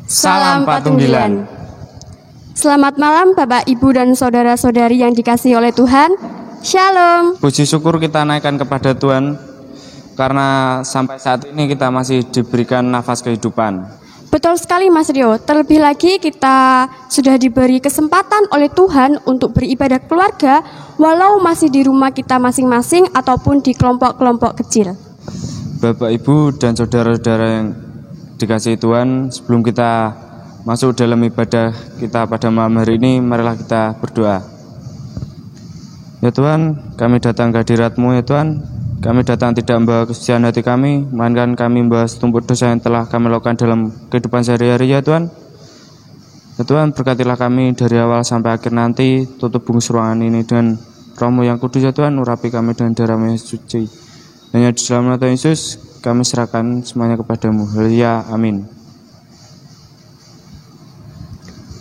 Salam Patunggilan. Selamat malam Bapak, Ibu, dan saudara-saudari yang dikasihi oleh Tuhan. Shalom. Puji syukur kita naikkan kepada Tuhan karena sampai saat ini kita masih diberikan nafas kehidupan. Betul sekali Mas Rio. Terlebih lagi kita sudah diberi kesempatan oleh Tuhan untuk beribadah keluarga walau masih di rumah kita masing-masing ataupun di kelompok-kelompok kecil. Bapak, Ibu, dan saudara-saudara yang dikasihi Tuhan, sebelum kita masuk dalam ibadah kita pada malam hari ini, marilah kita berdoa. Ya Tuhan, kami datang ke hadirat-Mu ya Tuhan. Kami datang tidak membawa kesucian hati kami, melainkan kami membawa setumpuk dosa yang telah kami lakukan dalam kehidupan sehari-hari ya Tuhan. Ya Tuhan, berkatilah kami dari awal sampai akhir nanti. Tutup bungkus ruangan ini dengan Roh-Mu yang kudus ya Tuhan. Urapi kami dengan darah-Mu yang suci. Hanya di dalam nama Yesus kami serahkan semuanya kepadamu. Haleluya, amin.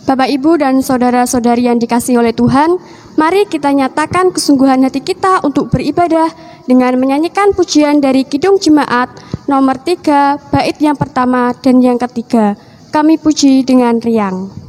Bapak, Ibu, dan saudara-saudari yang dikasihi oleh Tuhan, mari kita nyatakan kesungguhan hati kita untuk beribadah dengan menyanyikan pujian dari Kidung Jemaat nomor 3, bait yang pertama dan yang ketiga. Kami puji dengan riang.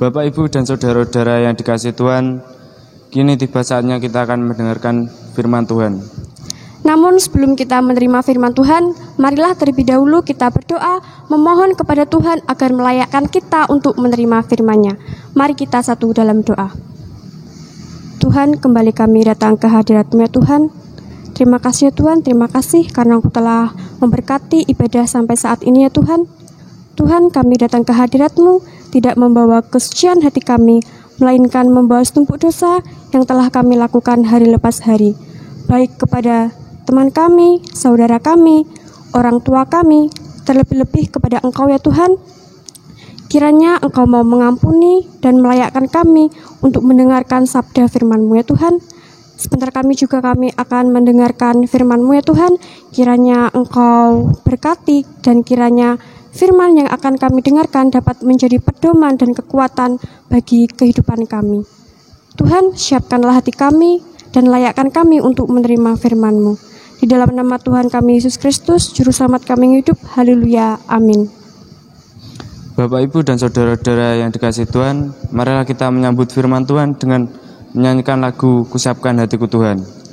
Bapak, Ibu, dan saudara-saudara yang dikasihi Tuhan, kini tiba saatnya kita akan mendengarkan firman Tuhan. Namun sebelum kita menerima firman Tuhan, marilah terlebih dahulu kita berdoa memohon kepada Tuhan agar melayakkan kita untuk menerima firman-Nya. Mari kita satu dalam doa. Tuhan, kembali kami datang ke hadirat-Mu ya Tuhan. Terima kasih ya Tuhan, terima kasih karena Engkau telah memberkati ibadah sampai saat ini ya Tuhan. Tuhan, kami datang ke hadirat-Mu tidak membawa kesucian hati kami, melainkan membawa setumpuk dosa yang telah kami lakukan hari lepas hari, baik kepada teman kami, saudara kami, orang tua kami, terlebih-lebih kepada Engkau ya Tuhan. Kiranya Engkau mau mengampuni dan melayakkan kami untuk mendengarkan sabda firman-Mu ya Tuhan. Sebentar kami akan mendengarkan firman-Mu ya Tuhan. Kiranya Engkau berkati dan kiranya firman yang akan kami dengarkan dapat menjadi pedoman dan kekuatan bagi kehidupan kami. Tuhan, siapkanlah hati kami dan layakkan kami untuk menerima firman-Mu. Di dalam nama Tuhan kami Yesus Kristus, Juru Selamat kami yang hidup. Haleluya, amin. Bapak, Ibu, dan saudara-saudara yang dikasihi Tuhan, marilah kita menyambut firman Tuhan dengan menyanyikan lagu Kusiapkan Hatiku Tuhan.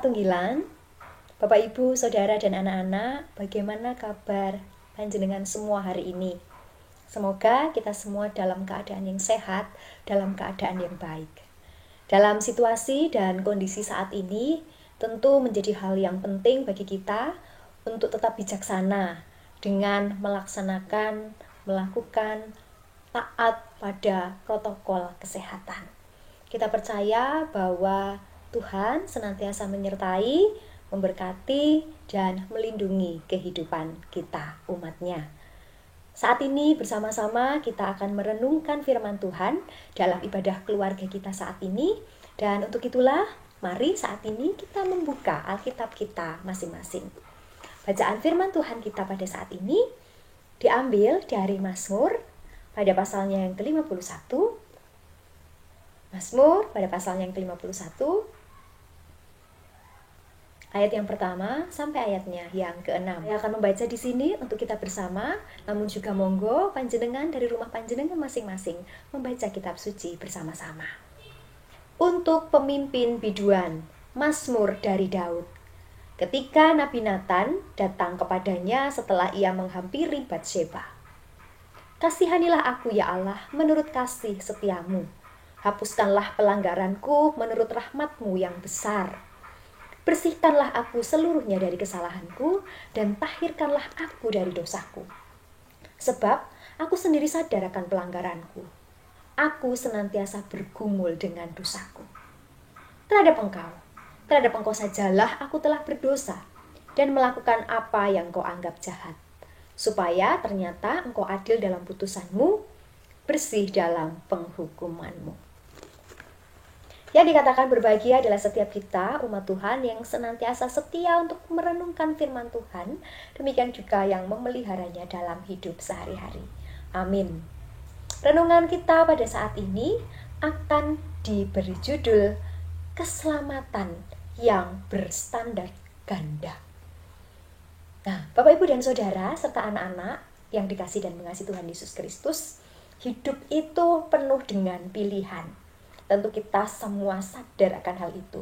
Tunggilan, Bapak Ibu, Saudara dan anak-anak, bagaimana kabar panjenengan semua hari ini? Semoga kita semua dalam keadaan yang sehat, dalam keadaan yang baik. Dalam situasi dan kondisi saat ini, tentu menjadi hal yang penting bagi kita untuk tetap bijaksana dengan melakukan taat pada protokol kesehatan. Kita percaya bahwa Tuhan senantiasa menyertai, memberkati, dan melindungi kehidupan kita, umat-Nya. Saat ini bersama-sama kita akan merenungkan firman Tuhan dalam ibadah keluarga kita saat ini. Dan untuk itulah, mari saat ini kita membuka Alkitab kita masing-masing. Bacaan firman Tuhan kita pada saat ini diambil dari Mazmur pada pasalnya yang ke-51. Mazmur pada pasalnya yang ke-51. Ayat yang pertama sampai ayatnya yang ke-6. Saya akan membaca di sini untuk kita bersama, namun juga monggo panjenengan dari rumah panjenengan masing-masing membaca kitab suci bersama-sama. Untuk pemimpin biduan, Mazmur dari Daud. Ketika Nabi Nathan datang kepadanya setelah ia menghampiri Batsheba. Kasihanilah aku ya Allah menurut kasih setiamu. Hapuskanlah pelanggaranku menurut rahmat-Mu yang besar. Bersihkanlah aku seluruhnya dari kesalahanku dan tahirkanlah aku dari dosaku. Sebab aku sendiri sadar akan pelanggaranku. Aku senantiasa bergumul dengan dosaku. Terhadap engkau sajalah aku telah berdosa dan melakukan apa yang kau anggap jahat. Supaya ternyata engkau adil dalam putusanmu, bersih dalam penghukumanmu. Yang dikatakan berbahagia adalah setiap kita, umat Tuhan yang senantiasa setia untuk merenungkan firman Tuhan, demikian juga yang memeliharanya dalam hidup sehari-hari. Amin. Renungan kita pada saat ini akan diberi judul Keselamatan yang Berstandar Ganda. Nah, Bapak, Ibu, dan Saudara, serta anak-anak yang dikasih dan mengasihi Tuhan Yesus Kristus, hidup itu penuh dengan pilihan. Tentu kita semua sadar akan hal itu.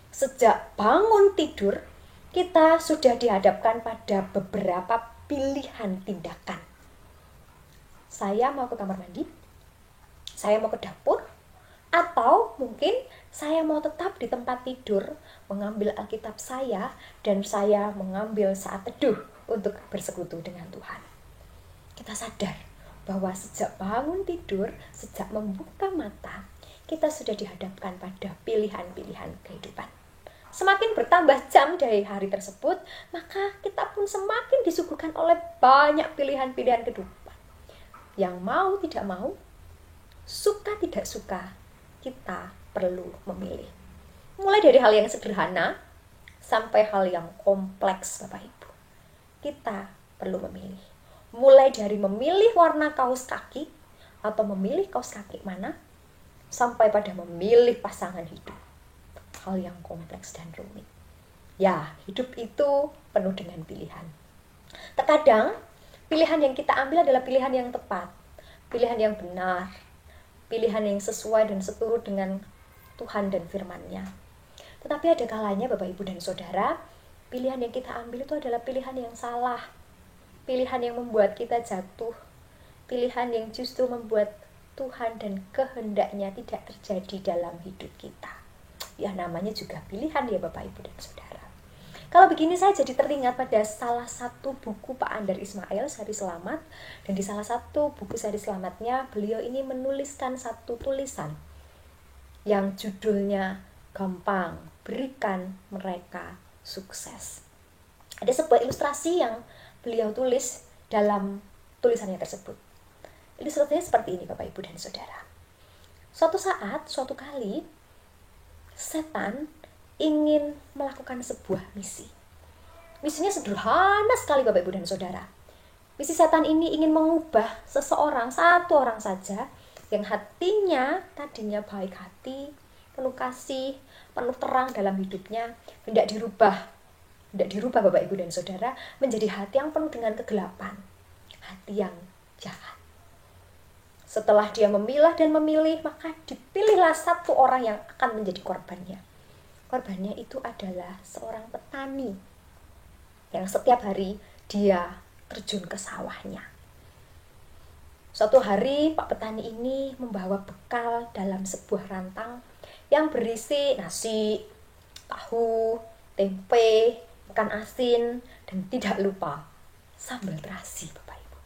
Sejak bangun tidur, kita sudah dihadapkan pada beberapa pilihan tindakan. Saya mau ke kamar mandi, saya mau ke dapur, atau mungkin saya mau tetap di tempat tidur, mengambil Alkitab saya, dan saya mengambil saat teduh untuk bersekutu dengan Tuhan. Kita sadar bahwa sejak bangun tidur, sejak membuka mata, kita sudah dihadapkan pada pilihan-pilihan kehidupan. Semakin bertambah jam dari hari tersebut, maka kita pun semakin disuguhkan oleh banyak pilihan-pilihan kehidupan. Yang mau tidak mau, suka tidak suka, kita perlu memilih. Mulai dari hal yang sederhana, sampai hal yang kompleks, Bapak Ibu. Kita perlu memilih. Mulai dari memilih warna kaos kaki, atau memilih kaos kaki mana, sampai pada memilih pasangan hidup. Hal yang kompleks dan rumit. Ya, hidup itu penuh dengan pilihan. Terkadang, pilihan yang kita ambil adalah pilihan yang tepat, pilihan yang benar, pilihan yang sesuai dan seturut dengan Tuhan dan firman-Nya. Tetapi ada kalanya, Bapak, Ibu, dan Saudara, pilihan yang kita ambil itu adalah pilihan yang salah, pilihan yang membuat kita jatuh, pilihan yang justru membuat Tuhan dan kehendaknya tidak terjadi dalam hidup kita. Ya, namanya juga pilihan ya Bapak, Ibu, dan Saudara. Kalau begini saya jadi teringat pada salah satu buku Pak Andar Ismail, Sehari Selamat. Dan di salah satu buku Sehari Selamatnya, beliau ini menuliskan satu tulisan yang judulnya Gampang, Berikan Mereka Sukses. Ada sebuah ilustrasi yang beliau tulis dalam tulisannya tersebut. Ilustrasinya seperti ini, Bapak, Ibu, dan Saudara. Suatu saat, suatu kali, setan ingin melakukan sebuah misi. Misinya sederhana sekali, Bapak, Ibu, dan Saudara. Misi setan ini ingin mengubah seseorang, satu orang saja, yang hatinya tadinya baik hati, penuh kasih, penuh terang dalam hidupnya, hendak dirubah, Bapak, Ibu, dan Saudara, menjadi hati yang penuh dengan kegelapan, hati yang jahat. Setelah dia memilah dan memilih, maka dipilihlah satu orang yang akan menjadi korbannya. Korbannya itu adalah seorang petani yang setiap hari dia terjun ke sawahnya. Suatu hari Pak petani ini membawa bekal dalam sebuah rantang yang berisi nasi, tahu, tempe, ikan asin, dan tidak lupa sambal terasi, Bapak Ibu.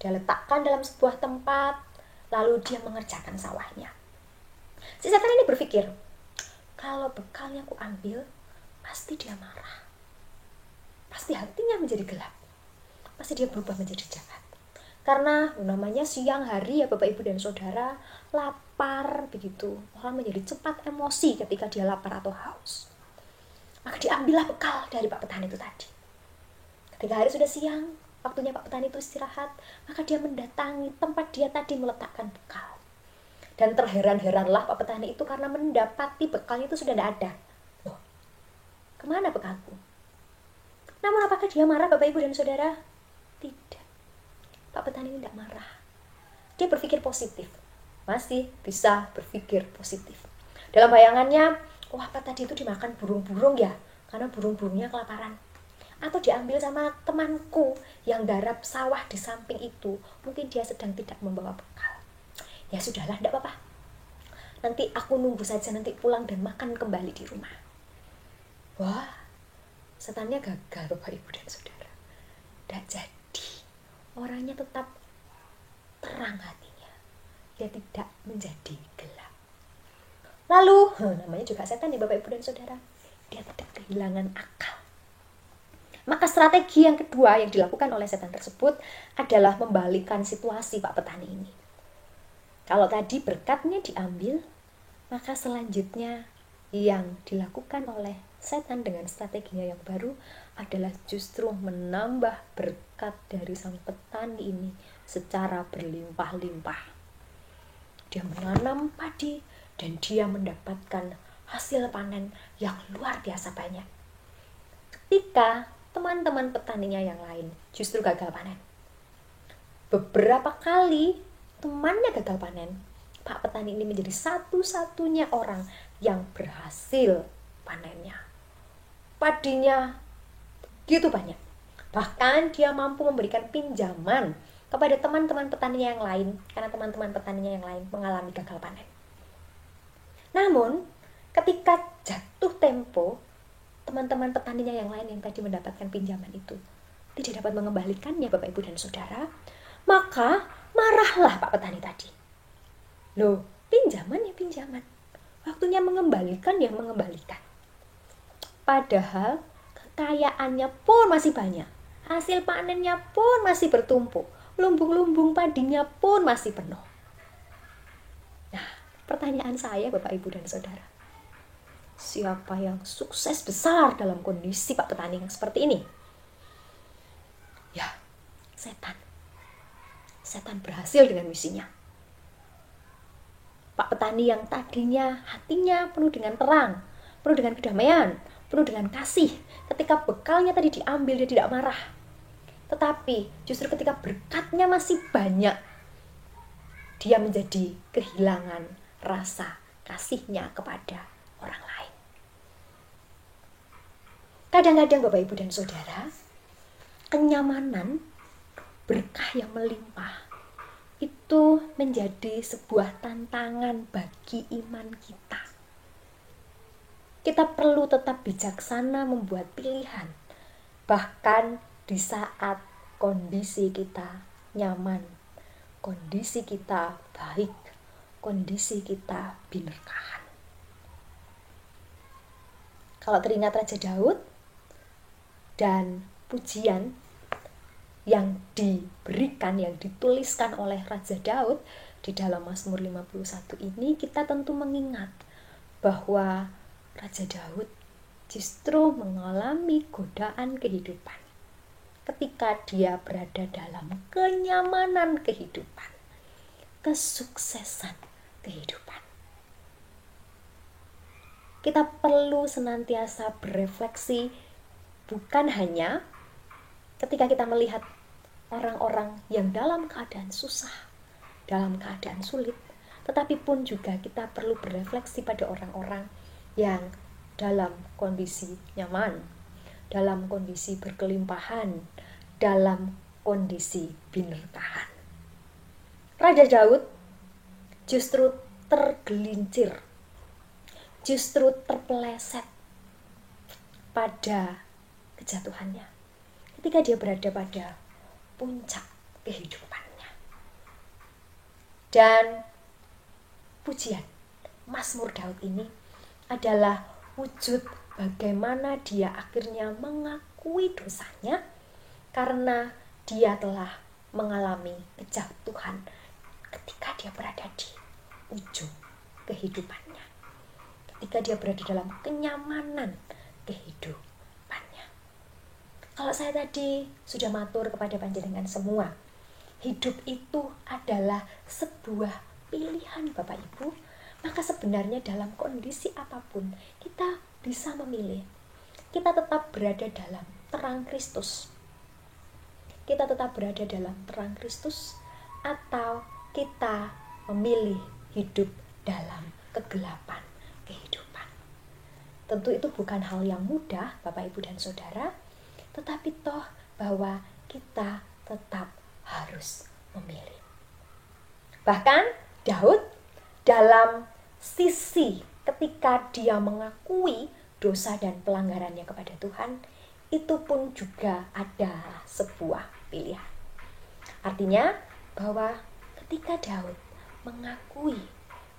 Dia letakkan dalam sebuah tempat, lalu dia mengerjakan sawahnya. Si setan ini berpikir, kalau bekal yang kuambil, pasti dia marah. Pasti hatinya menjadi gelap. Pasti dia berubah menjadi jahat. Karena namanya siang hari ya Bapak Ibu dan Saudara, lapar begitu. Orang menjadi cepat emosi ketika dia lapar atau haus. Maka diambillah bekal dari Pak petani itu tadi. Ketika hari sudah siang, waktunya Pak petani itu istirahat, maka dia mendatangi tempat dia tadi meletakkan bekal. Dan terheran-heranlah Pak petani itu karena mendapati bekalnya itu sudah tidak ada. Loh, kemana bekalku? Namun apakah dia marah Bapak Ibu dan Saudara? Tidak. Pak petani ini tidak marah. Dia berpikir positif. Masih bisa berpikir positif. Dalam bayangannya, wah apa tadi itu dimakan burung-burung ya? Karena burung-burungnya kelaparan. Atau diambil sama temanku yang garap sawah di samping itu. Mungkin dia sedang tidak membawa bekal. Ya sudahlah, tidak apa-apa. Nanti aku nunggu saja nanti pulang dan makan kembali di rumah. Wah, setannya gagal Bapak Ibu dan Saudara. Tidak jadi. Orangnya tetap terang hatinya. Dia tidak menjadi gelap. Lalu, namanya juga setan ya Bapak Ibu dan Saudara. Dia tidak kehilangan akal. Maka strategi yang kedua yang dilakukan oleh setan tersebut adalah membalikkan situasi Pak petani ini. Kalau tadi berkatnya diambil, maka selanjutnya yang dilakukan oleh setan dengan strateginya yang baru adalah justru menambah berkat dari sang petani ini secara berlimpah-limpah. Dia menanam padi dan dia mendapatkan hasil panen yang luar biasa banyak. Ketika teman-teman petaninya yang lain justru gagal panen. Beberapa kali temannya gagal panen, Pak petani ini menjadi satu-satunya orang yang berhasil panennya. Padinya begitu banyak. Bahkan dia mampu memberikan pinjaman kepada teman-teman petaninya yang lain karena teman-teman petaninya yang lain mengalami gagal panen. Namun, ketika jatuh tempo, teman-teman petaninya yang lain yang tadi mendapatkan pinjaman itu tidak dapat mengembalikannya Bapak Ibu dan Saudara, maka marahlah Pak petani tadi. Loh, pinjaman ya pinjaman. Waktunya mengembalikan ya mengembalikan. Padahal kekayaannya pun masih banyak. Hasil panennya pun masih bertumpuk. Lumbung-lumbung padinya pun masih penuh. Nah, pertanyaan saya Bapak Ibu dan Saudara. Siapa yang sukses besar dalam kondisi Pak petani yang seperti ini? Ya, setan. Setan berhasil dengan misinya. Pak petani yang tadinya hatinya penuh dengan terang, penuh dengan kedamaian, penuh dengan kasih. Ketika bekalnya tadi diambil, dia tidak marah. Tetapi justru ketika berkatnya masih banyak, dia menjadi kehilangan rasa kasihnya kepada orang lain. Kadang-kadang Bapak Ibu dan Saudara, kenyamanan, berkah yang melimpah itu menjadi sebuah tantangan bagi iman kita. Kita perlu tetap bijaksana membuat pilihan, bahkan di saat kondisi kita nyaman, kondisi kita baik, kondisi kita binerkahan. Kalau teringat Raja Daud dan pujian yang diberikan, yang dituliskan oleh Raja Daud di dalam Mazmur 51 ini, kita tentu mengingat bahwa Raja Daud justru mengalami godaan kehidupan ketika dia berada dalam kenyamanan kehidupan, kesuksesan kehidupan. Kita perlu senantiasa berefleksi, bukan hanya ketika kita melihat orang-orang yang dalam keadaan susah, dalam keadaan sulit, tetapi pun juga kita perlu berefleksi pada orang-orang yang dalam kondisi nyaman, dalam kondisi berkelimpahan, dalam kondisi binertahan. Raja Daud justru tergelincir, justru terpeleset pada kejatuhannya ketika dia berada pada puncak kehidupannya. Dan pujian Mazmur Daud ini adalah wujud bagaimana dia akhirnya mengakui dosanya karena dia telah mengalami kejatuhan ketika dia berada di ujung kehidupannya, ketika dia berada dalam kenyamanan kehidupannya. Kalau saya tadi sudah matur kepada panjenengan semua, hidup itu adalah sebuah pilihan Bapak Ibu, maka sebenarnya dalam kondisi apapun kita bisa memilih. Kita tetap berada dalam terang Kristus. Kita tetap berada dalam terang Kristus, atau kita memilih hidup dalam kegelapan kehidupan. Tentu itu bukan hal yang mudah Bapak Ibu dan Saudara, tetapi toh bahwa kita tetap harus memilih. Bahkan Daud dalam sisi ketika dia mengakui dosa dan pelanggarannya kepada Tuhan, itu pun juga ada sebuah pilihan. Artinya bahwa ketika Daud mengakui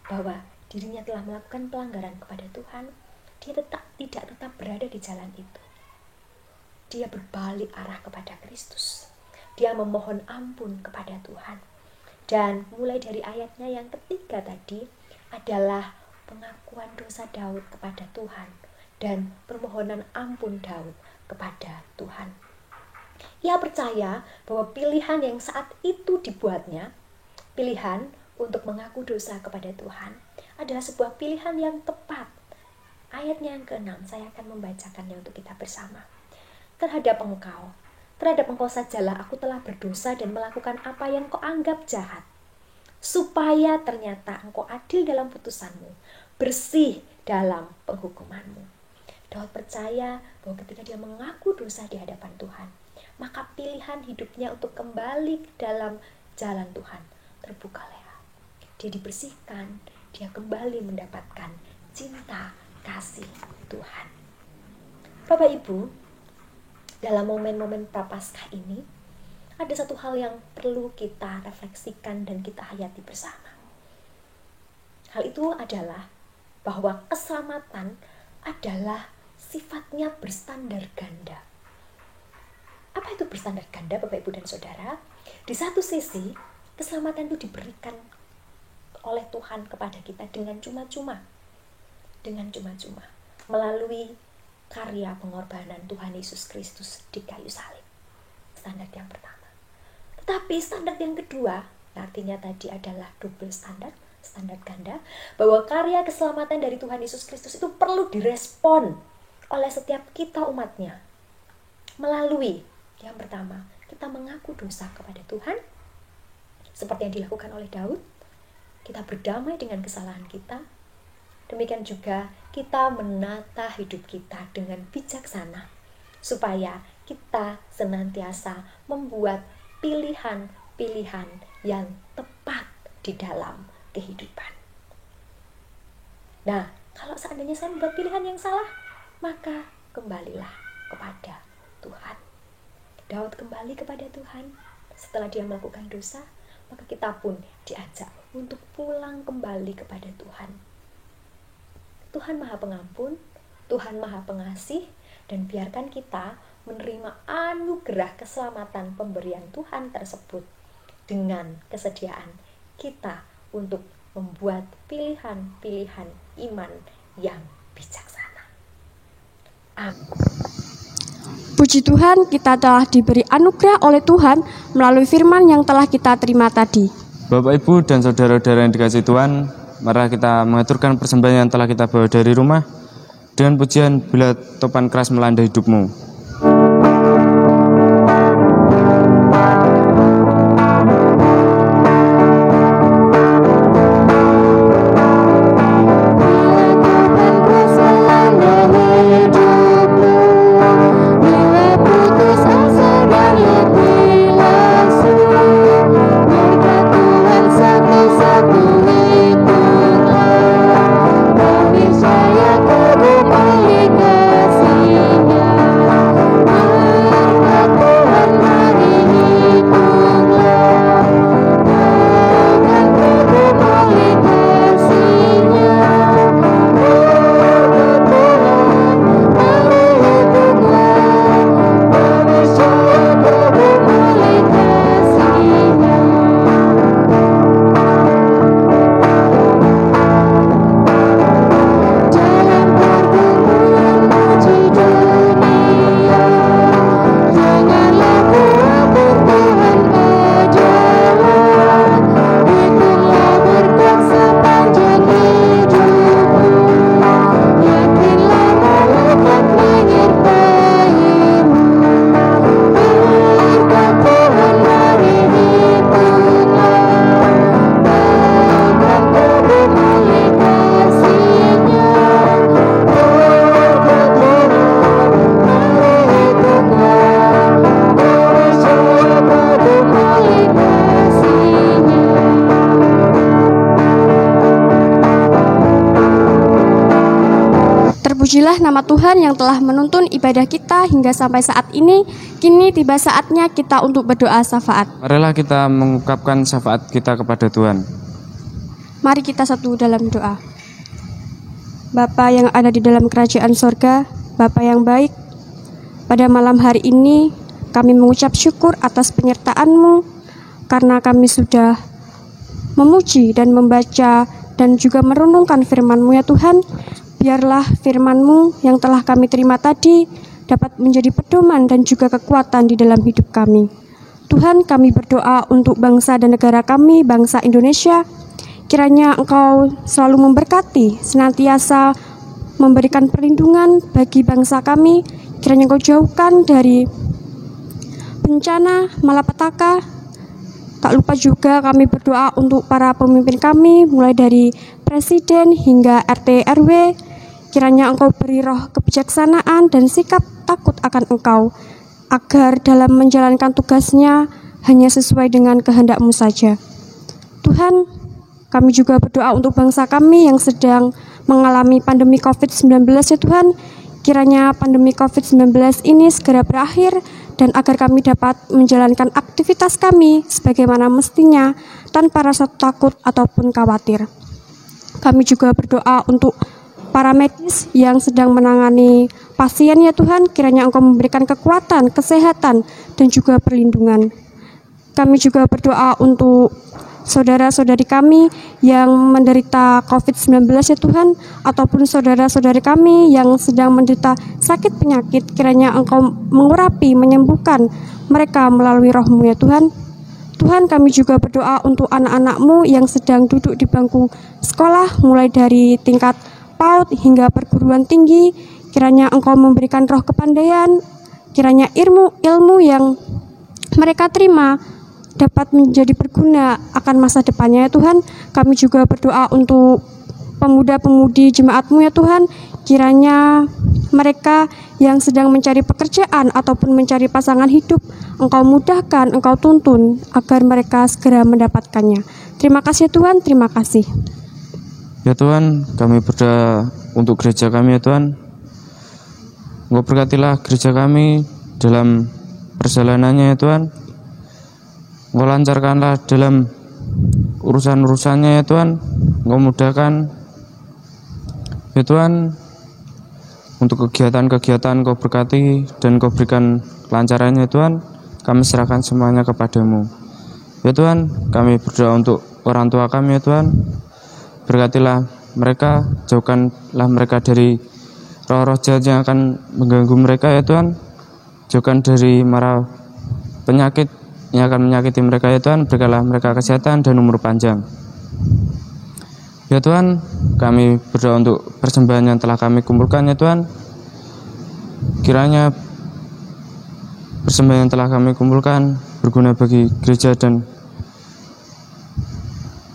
bahwa dirinya telah melakukan pelanggaran kepada Tuhan, dia tidak tetap berada di jalan itu. Dia berbalik arah kepada Kristus. Dia memohon ampun kepada Tuhan. Dan mulai dari ayatnya yang ketiga tadi adalah pengakuan dosa Daud kepada Tuhan dan permohonan ampun Daud kepada Tuhan. Ia percaya bahwa pilihan yang saat itu dibuatnya, pilihan untuk mengaku dosa kepada Tuhan, adalah sebuah pilihan yang tepat. Ayatnya yang ke-6 saya akan membacakannya untuk kita bersama. Terhadap engkau sajalah aku telah berdosa dan melakukan apa yang kau anggap jahat, supaya ternyata engkau adil dalam putusanmu, bersih dalam penghukumanmu. Daud percaya bahwa ketika dia mengaku dosa di hadapan Tuhan, maka pilihan hidupnya untuk kembali dalam jalan Tuhan terbuka lebar. Dia dibersihkan, dia kembali mendapatkan cinta kasih Tuhan. Bapak Ibu, dalam momen-momen Prapaskah ini, ada satu hal yang perlu kita refleksikan dan kita hayati bersama. Hal itu adalah bahwa keselamatan adalah sifatnya berstandar ganda. Apa itu berstandar ganda, Bapak Ibu dan Saudara? Di satu sisi, keselamatan itu diberikan oleh Tuhan kepada kita dengan cuma-cuma. Melalui karya pengorbanan Tuhan Yesus Kristus di kayu salib. Standar yang pertama. Tetapi standar yang kedua, artinya tadi adalah double standar ganda, bahwa karya keselamatan dari Tuhan Yesus Kristus itu perlu direspon oleh setiap kita umatnya. Melalui yang pertama, kita mengaku dosa kepada Tuhan, seperti yang dilakukan oleh Daud. Kita berdamai dengan kesalahan kita. Demikian juga kita menata hidup kita dengan bijaksana, supaya kita senantiasa membuat pilihan-pilihan yang tepat di dalam kehidupan. Nah, kalau seandainya saya membuat pilihan yang salah, maka kembalilah kepada Tuhan. Daud kembali kepada Tuhan setelah dia melakukan dosa, maka kita pun diajak untuk pulang kembali kepada Tuhan. Tuhan Maha Pengampun, Tuhan Maha Pengasih, dan biarkan kita menerima anugerah keselamatan pemberian Tuhan tersebut dengan kesediaan kita untuk membuat pilihan-pilihan iman yang bijaksana. Amin. Puji Tuhan, kita telah diberi anugerah oleh Tuhan melalui firman yang telah kita terima tadi. Bapak, Ibu, dan saudara-saudara yang dikasihi Tuhan, mari kita mengaturkan persembahan yang telah kita bawa dari rumah dengan pujian Bila Topan Keras Melanda Hidupmu. Bila topan keras melanda Terpujilah nama Tuhan yang telah menuntun ibadah kita hingga sampai saat ini. Kini tiba saatnya kita untuk berdoa syafaat. Marilah kita mengungkapkan syafaat kita kepada Tuhan. Mari kita satu dalam doa. Bapa yang ada di dalam kerajaan sorga, Bapa yang baik, pada malam hari ini kami mengucap syukur atas penyertaan-Mu karena kami sudah memuji dan membaca dan juga merenungkan firman-Mu ya Tuhan. Biarlah firman-Mu yang telah kami terima tadi dapat menjadi pedoman dan juga kekuatan di dalam hidup kami. Tuhan, kami berdoa untuk bangsa dan negara kami, bangsa Indonesia. Kiranya Engkau selalu memberkati, senantiasa memberikan perlindungan bagi bangsa kami. Kiranya Engkau jauhkan dari bencana, malapetaka. Tak lupa juga kami berdoa untuk para pemimpin kami, mulai dari Presiden hingga RT RW. Kiranya Engkau beri roh kebijaksanaan dan sikap takut akan Engkau, agar dalam menjalankan tugasnya hanya sesuai dengan kehendak-Mu saja. Tuhan, kami juga berdoa untuk bangsa kami yang sedang mengalami pandemi COVID-19 ya Tuhan. Kiranya pandemi COVID-19 ini segera berakhir dan agar kami dapat menjalankan aktivitas kami sebagaimana mestinya tanpa rasa takut ataupun khawatir. Kami juga berdoa untuk para medis yang sedang menangani pasien ya Tuhan. Kiranya Engkau memberikan kekuatan, kesehatan, dan juga perlindungan. Kami juga berdoa untuk saudara-saudari kami yang menderita COVID-19 ya Tuhan, ataupun saudara-saudari kami yang sedang menderita sakit penyakit. Kiranya Engkau mengurapi, menyembuhkan mereka melalui roh-Mu ya Tuhan. Tuhan, kami juga berdoa untuk anak-anak-Mu yang sedang duduk di bangku sekolah, mulai dari tingkat PAUD hingga perguruan tinggi. Kiranya Engkau memberikan roh kepandaian, kiranya ilmu yang mereka terima dapat menjadi berguna akan masa depannya ya Tuhan. Kami juga berdoa untuk pemuda-pemudi jemaat-Mu ya Tuhan. Kiranya mereka yang sedang mencari pekerjaan ataupun mencari pasangan hidup, Engkau mudahkan, Engkau tuntun agar mereka segera mendapatkannya. Terima kasih Tuhan, terima kasih. Ya Tuhan, kami berdoa untuk gereja kami ya Tuhan. Engkau berkatilah gereja kami dalam perjalanannya ya Tuhan. Engkau lancarkanlah dalam urusan-urusannya ya Tuhan. Engkau mudahkan ya Tuhan. Untuk kegiatan-kegiatan Engkau berkati dan Engkau berikan kelancarannya ya Tuhan. Kami serahkan semuanya kepadamu ya Tuhan. Kami berdoa untuk orang tua kami ya Tuhan. Berkatilah mereka, jauhkanlah mereka dari roh-roh jahat yang akan mengganggu mereka ya Tuhan. Jauhkan dari mara penyakit yang akan menyakiti mereka ya Tuhan. Berikanlah mereka kesehatan dan umur panjang ya Tuhan. Kami berdoa untuk persembahan yang telah kami kumpulkan ya Tuhan. Kiranya persembahan yang telah kami kumpulkan berguna bagi gereja dan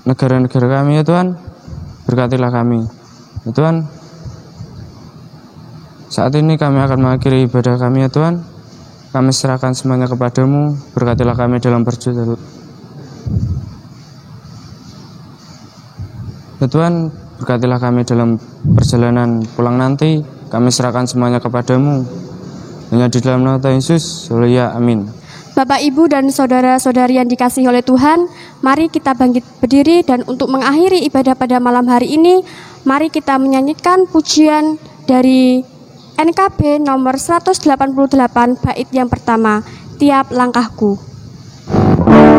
negara-negara kami ya Tuhan. Berkatilah kami ya Tuhan. Saat ini kami akan mengakhiri ibadah kami ya Tuhan. Kami serahkan semuanya kepadamu. Berkatilah kami dalam perjalanan ya Tuhan. Berkatilah kami dalam perjalanan pulang nanti. Kami serahkan semuanya kepadamu. Hanya di dalam nama Yesus, haleluya, amin. Bapak, Ibu, dan saudara-saudari yang dikasihi oleh Tuhan, mari kita bangkit berdiri dan untuk mengakhiri ibadah pada malam hari ini, mari kita menyanyikan pujian dari NKB nomor 188 bait yang pertama, Tiap Langkahku. Bye.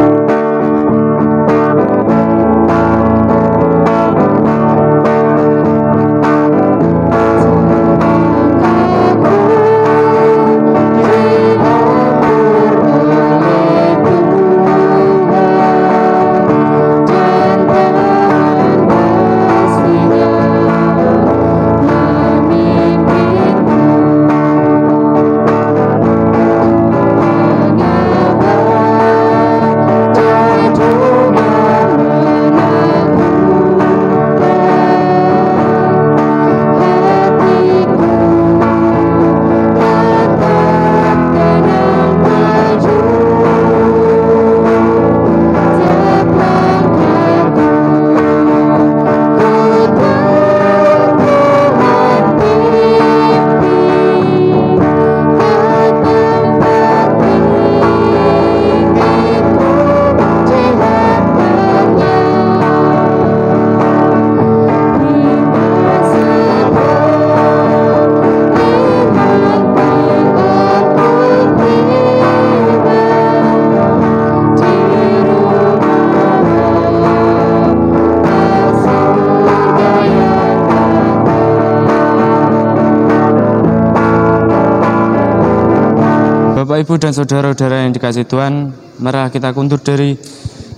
Ibu dan saudara-saudara yang dikasihi Tuhan, marilah kita kuntur dari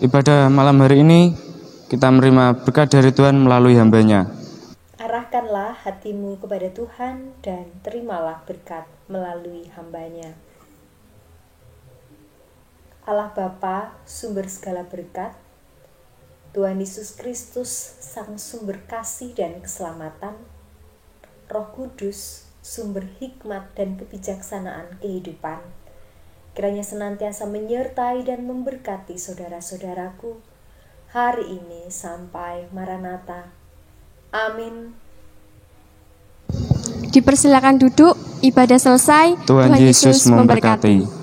ibadah malam hari ini. Kita menerima berkat dari Tuhan melalui hamba-Nya. Arahkanlah hatimu kepada Tuhan dan terimalah berkat melalui hamba-Nya. Allah Bapa, sumber segala berkat, Tuhan Yesus Kristus, Sang sumber kasih dan keselamatan, Roh Kudus, sumber hikmat dan kebijaksanaan kehidupan, kiranya senantiasa menyertai dan memberkati saudara-saudaraku hari ini sampai Maranatha. Amin. Dipersilakan duduk, ibadah selesai. Tuhan Yesus memberkati.